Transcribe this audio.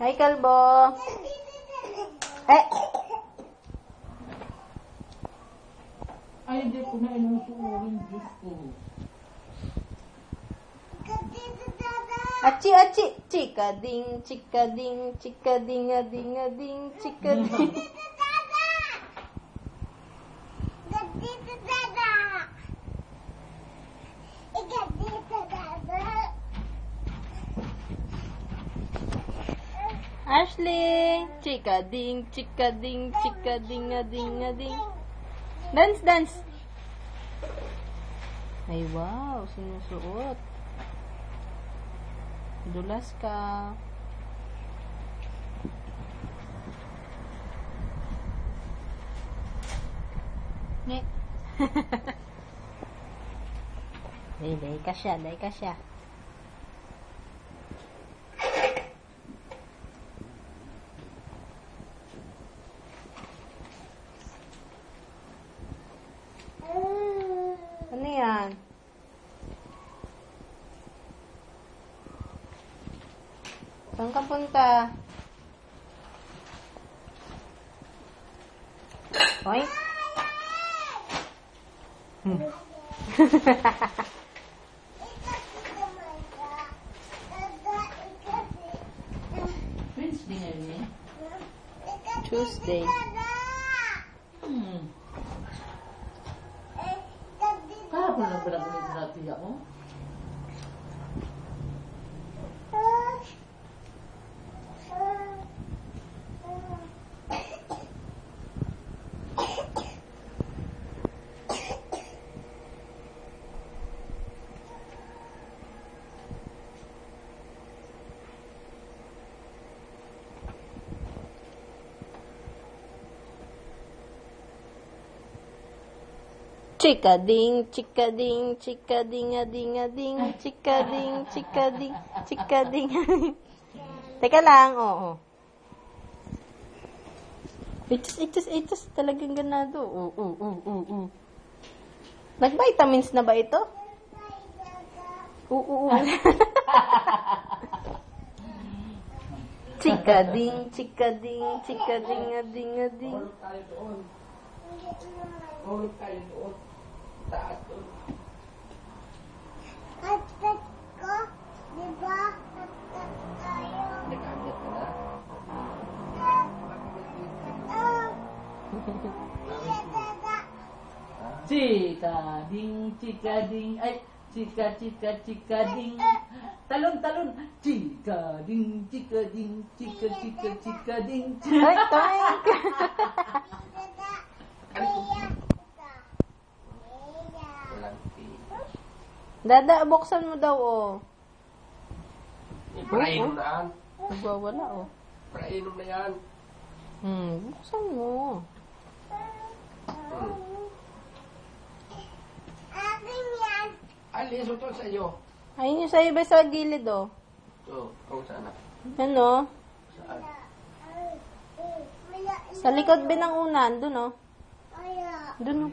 Hi, kalbo. Eh! Ay, hindi ko na inusuurin. Diyos ko. Achi, achi! Chika-ding, chika-ding, chika-ding-a-ding-a-ding, chika-ding. Ashley! Chika-ding, chika-ding, chika-ding-a-ding-a-ding. Dance, dance! Ay, wow! Sinusuot. Dulas ka. Nek. Day ka siya, day ka siya. Ano yan? Saan ka punta? Oy? Wednesday ngayon eh. Tuesday. Kahapon lang ba nakulit sa tiya mo? Chika-ding, chika-ding, chika-ding-a-ding-a-ding, chika-ding, chika-ding, chika-ding. Teka lang, oo. Itus, talagang ganado. Oo. Nag-vitamins na ba ito? Oo. Chika-ding, chika-ding, chika-ding-a-ding-a-ding. Ulog tayo doon. Taas doon. Atat ko, di ba? Atat tayo. Nag-agad ka na? Chika-ding, chika-ding. Ay, chika-chika-chika-ding. Talon. Chika-ding, chika-ding, chika-chika-chika-ding. Ay, toink! Dada, buksan mo daw, oh. Prainom na yan. Nagwawala, oh. Prainom na yan. Buksan mo. Akin yan. Alis ito sa iyo. Ayun yung sa iba sa gilid, oh. Ito, kung saan na. Ano? Saan? Sa likod binangunan, dun, oh. Wala. Dun, oh.